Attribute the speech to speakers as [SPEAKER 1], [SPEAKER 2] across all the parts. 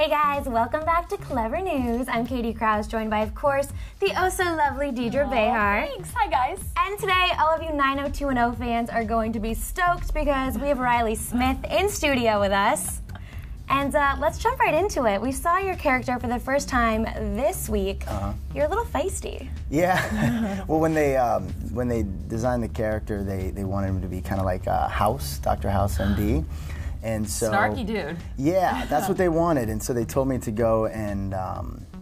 [SPEAKER 1] Hey guys, welcome back to Clever News. I'm Katie Krause, joined by, of course, the oh-so-lovely Deidre Behar.
[SPEAKER 2] Thanks. Hi, guys.
[SPEAKER 1] And today, all of you 90210 fans are going to be stoked because we have Riley Smith in studio with us. And let's jump right into it. We saw your character for the first time this week. You're a little feisty.
[SPEAKER 3] Yeah. Well, when they designed the character, they wanted him to be kind of like House, Dr. House, MD. And so,
[SPEAKER 2] snarky dude.
[SPEAKER 3] Yeah, that's what they wanted, and so they told me to go and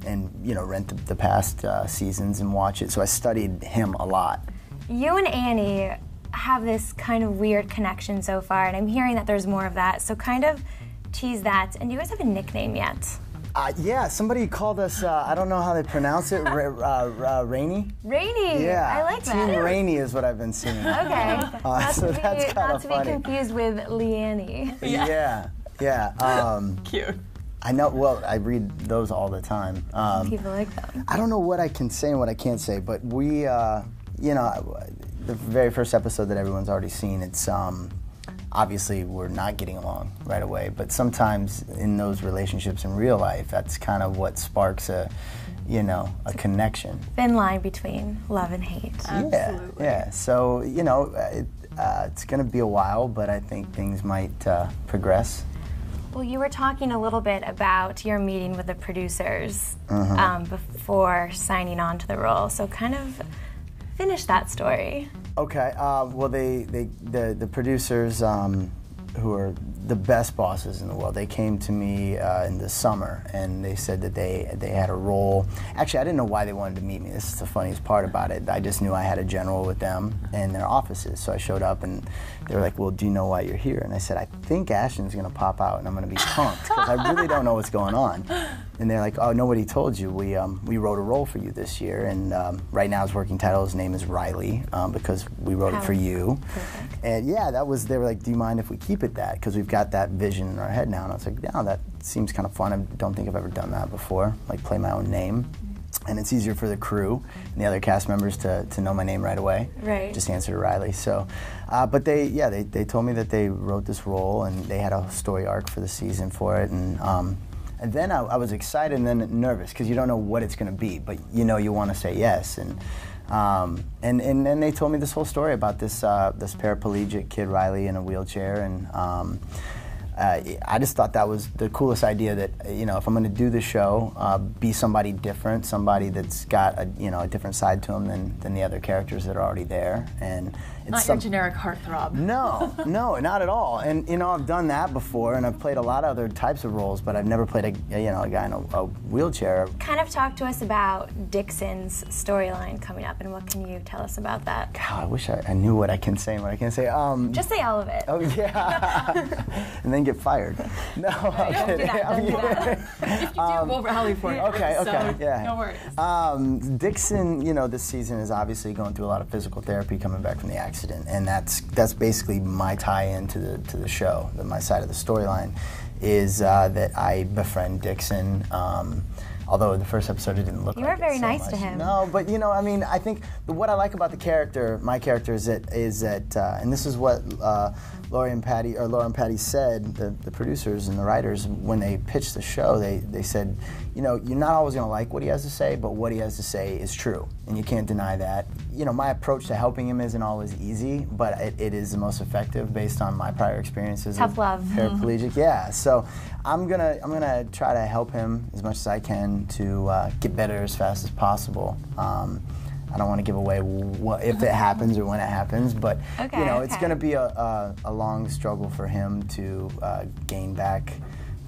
[SPEAKER 3] rent the past seasons and watch it. So I studied him a lot.
[SPEAKER 1] You and Annie have this kind of weird connection so far, and I'm hearing that there's more of that. So kind of tease that. And do you guys have a nickname yet?
[SPEAKER 3] Yeah, somebody called us, I don't know how they pronounce it, Rainy?
[SPEAKER 1] Rainy!
[SPEAKER 3] Yeah,
[SPEAKER 1] I like that.
[SPEAKER 3] Team Rainy is what I've been seeing.
[SPEAKER 1] Okay.
[SPEAKER 3] So that's kind of funny.
[SPEAKER 1] Not to be confused with Leanne.
[SPEAKER 3] Yeah.
[SPEAKER 2] Cute.
[SPEAKER 3] I know, well, I read those all the time.
[SPEAKER 1] People like them.
[SPEAKER 3] I don't know what I can say and what I can't say, but we, the very first episode that everyone's already seen, it's, obviously we're not getting along right away, but sometimes in those relationships in real life, that's kind of what sparks a connection.
[SPEAKER 1] Thin line between love and hate.
[SPEAKER 2] Absolutely.
[SPEAKER 3] Yeah. So, it's going to be a while, but I think things might progress.
[SPEAKER 1] Well, you were talking a little bit about your meeting with the producers before signing on to the role, so kind of finish that story.
[SPEAKER 3] Okay. Well, the producers, who are the best bosses in the world, they came to me in the summer, and they said that they had a role. Actually, I didn't know why they wanted to meet me. This is the funniest part about it. I just knew I had a general with them in their offices, so I showed up, and they were like, "Well, do you know why you're here?" And I said, "I think Ashton's going to pop out, and I'm going to be punked because I really don't know what's going on." And they're like, "Oh, nobody told you. We wrote a role for you this year, and right now his working title, his name is Riley, because we wrote it for you."
[SPEAKER 1] Perfect.
[SPEAKER 3] And yeah, they were like, "Do you mind if we keep it that? Because we've got that vision in our head now." And I was like, "Yeah, that seems kind of fun. I don't think I've ever done that before, like play my own name. And it's easier for the crew and the other cast members to know my name right away.
[SPEAKER 1] Right.
[SPEAKER 3] Just answer to Riley." So, but they told me that they wrote this role and they had a story arc for the season for it. And then I was excited and then nervous because you don't know what it's going to be, but you want to say yes. And then they told me this whole story about this paraplegic kid, Riley, in a wheelchair, and I just thought that was the coolest idea, that if I'm going to do the show, be somebody different, somebody that's got a different side to them than the other characters that are already there. And it's
[SPEAKER 2] not your generic heartthrob.
[SPEAKER 3] No, not at all. And I've done that before, and I've played a lot of other types of roles, but I've never played a guy in a wheelchair.
[SPEAKER 1] Kind of talk to us about Dixon's storyline coming up, and what can you tell us about that?
[SPEAKER 3] God, I wish I knew what I can say and what I can't say.
[SPEAKER 1] Just say all of it.
[SPEAKER 3] Oh yeah, and then get fired. No, I'm kidding.
[SPEAKER 1] Don't do that.
[SPEAKER 2] If you do, we'll rally for you.
[SPEAKER 3] Okay,
[SPEAKER 2] So,
[SPEAKER 3] yeah.
[SPEAKER 2] no worries.
[SPEAKER 3] Dixon, this season is obviously going through a lot of physical therapy coming back from the accident, and that's basically my tie-in to the show. My side of the storyline is that I befriend Dixon. Although the first episode it didn't look like it.
[SPEAKER 1] You were very
[SPEAKER 3] so
[SPEAKER 1] nice
[SPEAKER 3] much.
[SPEAKER 1] to him.
[SPEAKER 3] No, but I think what I like about my character is that, and this is what Laura and Patty said, the producers and the writers, when they pitched the show, they said, you're not always going to like what he has to say, but what he has to say is true, and you can't deny that. My approach to helping him isn't always easy, but it is the most effective based on my prior experiences.
[SPEAKER 1] Tough love.
[SPEAKER 3] Paraplegic, yeah. So I'm gonna try to help him as much as I can to get better as fast as possible. I don't want to give away if it happens or when it happens, but it's going to be a long struggle for him to gain back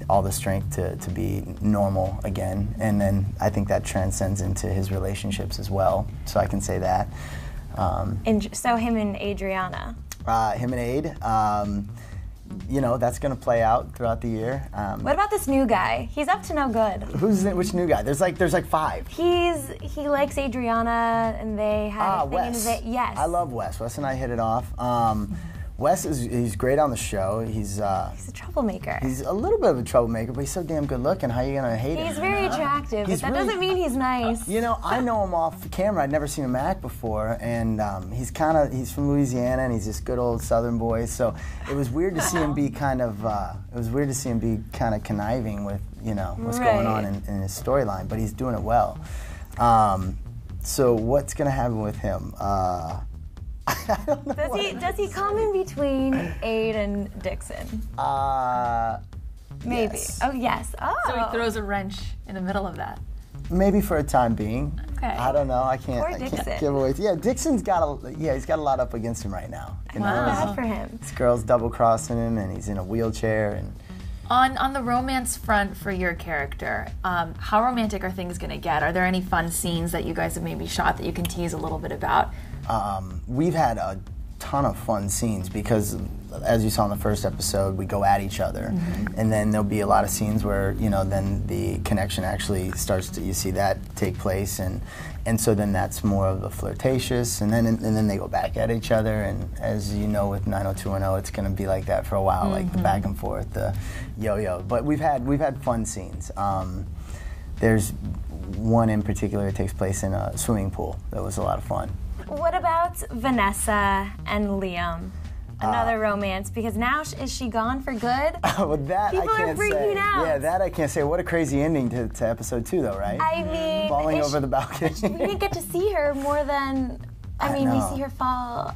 [SPEAKER 3] all the strength to be normal again, and then I think that transcends into his relationships as well. So I can say that.
[SPEAKER 1] And so him and Adriana.
[SPEAKER 3] Him and Aid. That's going to play out throughout the year.
[SPEAKER 1] What about this new guy? He's up to no good.
[SPEAKER 3] Which new guy? There's like 5.
[SPEAKER 1] He likes Adriana, and they had a thing
[SPEAKER 3] Wes.
[SPEAKER 1] Yes.
[SPEAKER 3] I love Wes. Wes and I hit it off. Wes he's great on the show.
[SPEAKER 1] He's a troublemaker.
[SPEAKER 3] He's a little bit of a troublemaker, but he's so damn good looking. How are you gonna hate him?
[SPEAKER 1] He's very attractive, but that doesn't mean he's nice.
[SPEAKER 3] You know, I know him off camera. I'd never seen him act before, and he's from Louisiana, and he's this good old Southern boy. So it was weird to see him be kind of conniving with what's going on in his storyline, but he's doing it well. So what's gonna happen with him? I don't know.
[SPEAKER 1] Does he come in between Aid and Dixon? Maybe.
[SPEAKER 3] Yes.
[SPEAKER 1] Oh yes. Oh.
[SPEAKER 2] So he throws a wrench in the middle of that.
[SPEAKER 3] Maybe for a time being.
[SPEAKER 2] Okay.
[SPEAKER 3] I don't know. I can't
[SPEAKER 1] Dixon.
[SPEAKER 3] give away. Yeah, Dixon's he's got a lot up against him right now.
[SPEAKER 1] Bad for him.
[SPEAKER 3] This girl's double crossing him, and he's in a wheelchair. And
[SPEAKER 2] on the romance front for your character, how romantic are things going to get? Are there any fun scenes that you guys have maybe shot that you can tease a little bit about?
[SPEAKER 3] We've had a ton of fun scenes because, as you saw in the first episode, we go at each other, and then there'll be a lot of scenes where then the connection actually starts to, you see that take place, and so then that's more of the flirtatious, and then they go back at each other, and as you know with 90210, it's going to be like that for a while, like the back and forth, the yo-yo. But we've had fun scenes. There's one in particular that takes place in a swimming pool. That was a lot of fun.
[SPEAKER 1] What about Vanessa and Liam? Another romance, because now is she gone for good?
[SPEAKER 3] Well, that
[SPEAKER 1] People
[SPEAKER 3] I can't
[SPEAKER 1] are freaking
[SPEAKER 3] say.
[SPEAKER 1] out.
[SPEAKER 3] Yeah, that I can't say. What a crazy ending to episode 2, though, right?
[SPEAKER 1] I mean,
[SPEAKER 3] falling over the balcony.
[SPEAKER 1] We didn't get to see her more than. We
[SPEAKER 3] know.
[SPEAKER 1] see her fall.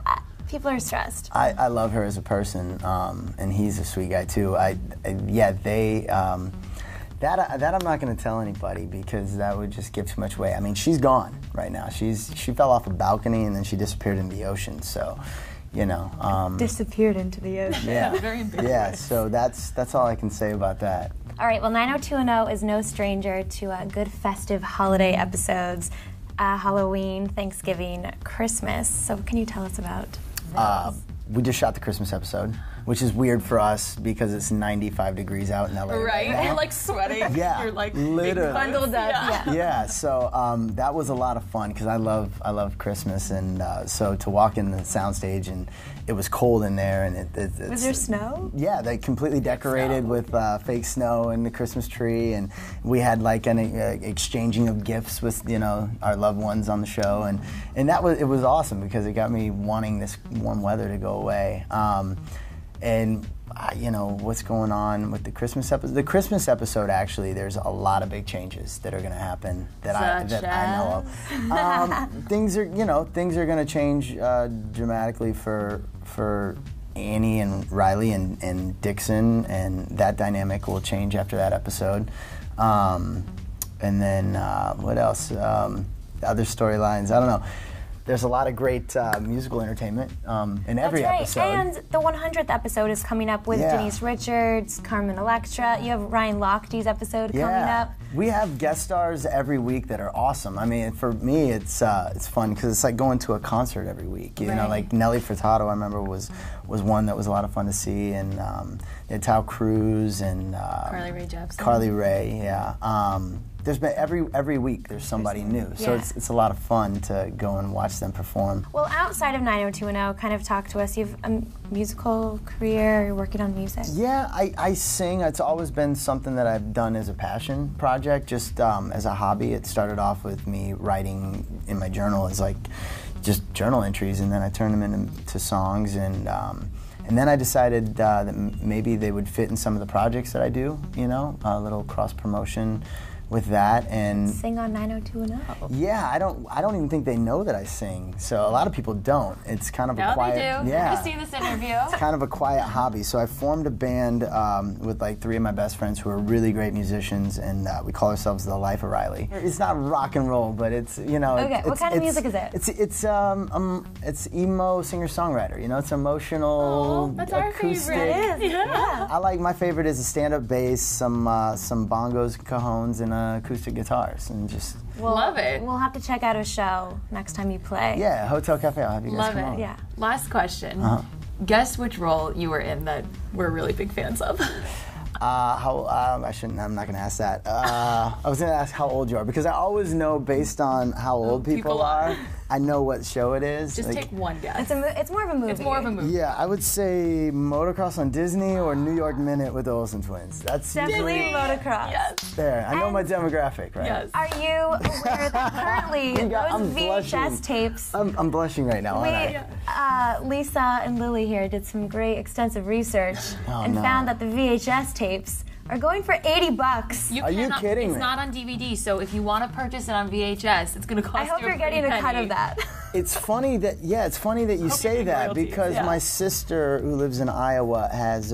[SPEAKER 1] People are stressed.
[SPEAKER 3] I love her as a person, and he's a sweet guy too. That I'm not going to tell anybody because that would just give too much away. I mean, she's gone right now. She fell off a balcony and then she disappeared in the ocean. So,
[SPEAKER 1] disappeared into the ocean.
[SPEAKER 3] Yeah,
[SPEAKER 2] Very ambiguous.
[SPEAKER 3] yeah. So that's all I can say about that.
[SPEAKER 1] All right. Well, 90210 is no stranger to good festive holiday episodes. Halloween, Thanksgiving, Christmas. So, what can you tell us about those?
[SPEAKER 3] We just shot the Christmas episode, which is weird for us because it's 95 degrees out in LA.
[SPEAKER 2] Right?
[SPEAKER 3] now.
[SPEAKER 2] You're like sweating.
[SPEAKER 3] Yeah,
[SPEAKER 2] You're like
[SPEAKER 3] literally.
[SPEAKER 1] Bundled up. Yeah.
[SPEAKER 3] Yeah, so that was a lot of fun because I love Christmas, and so to walk in the soundstage and it was cold in there, and
[SPEAKER 1] Was there snow?
[SPEAKER 3] Yeah, they completely decorated with fake snow and the Christmas tree, and we had like an exchanging of gifts with our loved ones on the show, and it was awesome because it got me wanting this warm weather to go away. And what's going on with the Christmas episode? The Christmas episode, actually, there's a lot of big changes that are going to happen that I know of. Things are going to change dramatically for Annie and Riley and Dixon, and that dynamic will change after that episode. And then what else? Other storylines. I don't know. There's a lot of great musical entertainment in every episode.
[SPEAKER 1] And the 100th episode is coming up with Denise Richards, Carmen Electra. You have Ryan Lochte's episode coming up.
[SPEAKER 3] We have guest stars every week that are awesome. I mean, for me, it's fun because it's like going to a concert every week. You know, like Nelly Furtado, I remember was one that was a lot of fun to see, and they had Tao Cruz and
[SPEAKER 2] Carly Rae Jepsen.
[SPEAKER 3] Carly Rae, yeah. There's been every week there's somebody new, so it's a lot of fun to go and watch them perform.
[SPEAKER 1] Well, outside of 90210, kind of talk to us. You have a musical career. You're working on music.
[SPEAKER 3] Yeah, I sing. It's always been something that I've done as a passion project, just as a hobby. It started off with me writing in my journal as like just journal entries, and then I turned them into songs, and then I decided that maybe they would fit in some of the projects that I do. A little cross promotion with that, and
[SPEAKER 1] sing on 90210.
[SPEAKER 3] Yeah, I don't even think they know that I sing. So a lot of people don't. It's kind of a quiet.
[SPEAKER 2] They do.
[SPEAKER 3] Yeah,
[SPEAKER 2] I've seen this interview.
[SPEAKER 3] It's kind of a quiet hobby. So I formed a band with like 3 of my best friends who are really great musicians, and we call ourselves the Life of Riley. It's not rock and roll, but it's
[SPEAKER 1] Okay, what kind of music is it?
[SPEAKER 3] It's emo singer-songwriter. It's emotional,
[SPEAKER 2] that's our
[SPEAKER 3] acoustic.
[SPEAKER 2] favorite.
[SPEAKER 1] It is. Yeah.
[SPEAKER 3] My favorite is a stand-up bass, some bongos, cajones, and acoustic guitars, and just
[SPEAKER 2] love it.
[SPEAKER 1] We'll have to check out a show next time you play.
[SPEAKER 3] Yeah, Hotel Cafe. I'll have you guys
[SPEAKER 2] Love
[SPEAKER 3] come
[SPEAKER 2] it.
[SPEAKER 3] on.
[SPEAKER 1] Yeah.
[SPEAKER 2] Last question. Guess which role you were in that we're really big fans of.
[SPEAKER 3] I shouldn't. I'm not going to ask that. I was going to ask how old you are because I always know based on how old people are I know what show it is.
[SPEAKER 2] Just take one guess.
[SPEAKER 1] It's more of a movie.
[SPEAKER 2] It's more of a movie.
[SPEAKER 3] Yeah, I would say Motocross on Disney or New York Minute with the Olsen twins. That's
[SPEAKER 1] Definitely
[SPEAKER 3] usually
[SPEAKER 1] motocross.
[SPEAKER 2] Yes.
[SPEAKER 3] there. I know my
[SPEAKER 1] And-
[SPEAKER 3] demographic, right?
[SPEAKER 2] Yes.
[SPEAKER 1] Are you aware that currently
[SPEAKER 3] I'm
[SPEAKER 1] those VHS
[SPEAKER 3] blushing.
[SPEAKER 1] tapes?
[SPEAKER 3] I'm blushing right now, aren't I?
[SPEAKER 1] Lisa and Lily here did some great extensive research and
[SPEAKER 3] no.
[SPEAKER 1] found that the VHS tapes are going for $80.
[SPEAKER 3] Are you
[SPEAKER 2] cannot-
[SPEAKER 3] kidding
[SPEAKER 2] It's
[SPEAKER 3] me?
[SPEAKER 2] not on DVD, so if you want to purchase it on VHS, it's going to cost
[SPEAKER 1] I hope
[SPEAKER 2] you
[SPEAKER 1] you're getting a cut of that.
[SPEAKER 3] It's funny that it's funny that you say
[SPEAKER 2] getting
[SPEAKER 3] that
[SPEAKER 2] royalties,
[SPEAKER 3] because
[SPEAKER 2] yeah.
[SPEAKER 3] my sister who lives in Iowa has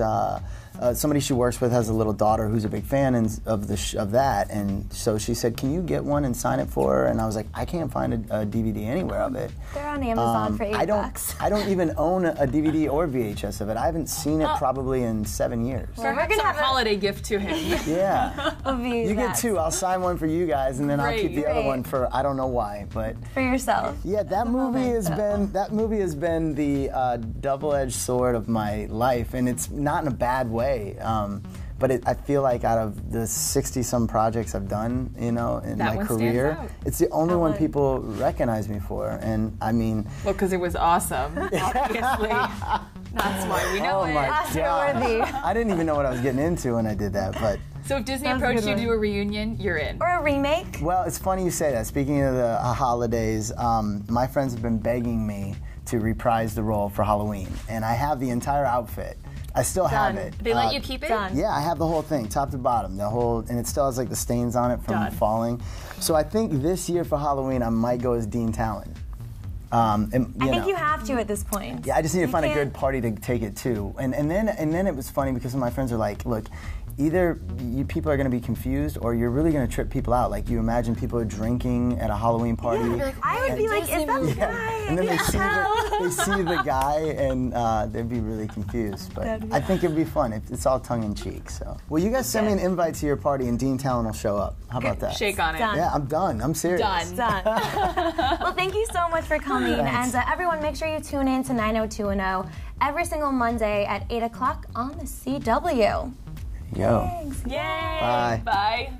[SPEAKER 3] somebody she works with has a little daughter who's a big fan of that, and so she said, "Can you get one and sign it for her?" And I was like, "I can't find a DVD anywhere of it."
[SPEAKER 1] They're on Amazon for $8.
[SPEAKER 3] I don't even own a DVD or VHS of it. I haven't seen it probably in 7 years.
[SPEAKER 1] We're
[SPEAKER 2] Perhaps
[SPEAKER 1] gonna
[SPEAKER 2] our
[SPEAKER 1] have a
[SPEAKER 2] holiday gift to him.
[SPEAKER 3] Yeah, you get two. I'll sign one for you guys, and then I'll keep the other
[SPEAKER 1] Great.
[SPEAKER 3] one for I don't know why, but.
[SPEAKER 1] for yourself.
[SPEAKER 3] Yeah, that movie has been the double-edged sword of my life, and it's not in a bad way. But I feel like out of the 60-some projects I've done, in
[SPEAKER 2] That
[SPEAKER 3] my
[SPEAKER 2] one stands
[SPEAKER 3] career,
[SPEAKER 2] out.
[SPEAKER 3] it's the only one
[SPEAKER 1] one.
[SPEAKER 3] people recognize me for. And I mean,
[SPEAKER 2] Well, because it was awesome, obviously. That's why we know
[SPEAKER 3] oh
[SPEAKER 2] it.
[SPEAKER 3] my
[SPEAKER 1] Oscar-worthy.
[SPEAKER 3] God, I didn't even know what I was getting into when I did that. But
[SPEAKER 2] So if Disney
[SPEAKER 1] That was a
[SPEAKER 2] approached
[SPEAKER 1] good
[SPEAKER 2] you to
[SPEAKER 1] one.
[SPEAKER 2] do a reunion, you're in.
[SPEAKER 1] Or a remake.
[SPEAKER 3] well, it's funny you say that. Speaking of the holidays, my friends have been begging me to reprise the role for Halloween, and I have the entire outfit. I still have it.
[SPEAKER 2] They let you keep it?
[SPEAKER 1] Done.
[SPEAKER 3] Yeah, I have the whole thing, top to bottom, and it still has like the stains on it from
[SPEAKER 2] Done.
[SPEAKER 3] falling. So I think this year for Halloween I might go as Dean Talon.
[SPEAKER 1] I think you have to at this point.
[SPEAKER 3] Yeah, I just need to
[SPEAKER 1] You
[SPEAKER 3] find a
[SPEAKER 1] can't-
[SPEAKER 3] good party to take it to, and then it was funny because my friends are like, look. Either you people are going to be confused, or you're really going to trip people out. Like you imagine people are drinking at a Halloween party.
[SPEAKER 1] I would be like, is that the guy?
[SPEAKER 3] And then they see the guy, and they'd be really confused. But I think it'd be fun. It's all tongue in cheek. So, well, you guys send me an invite to your party, and Dean Talon will show up. How about that?
[SPEAKER 2] Shake on it.
[SPEAKER 1] Done.
[SPEAKER 3] Yeah, I'm done. I'm serious.
[SPEAKER 2] Done.
[SPEAKER 1] Done. Well, thank you so much for coming.
[SPEAKER 3] Thanks.
[SPEAKER 1] And everyone, make sure you tune in to 90210 every single Monday at 8 o'clock on the CW.
[SPEAKER 3] Yo.
[SPEAKER 1] Thanks.
[SPEAKER 2] Yay!
[SPEAKER 3] Bye.
[SPEAKER 2] Bye.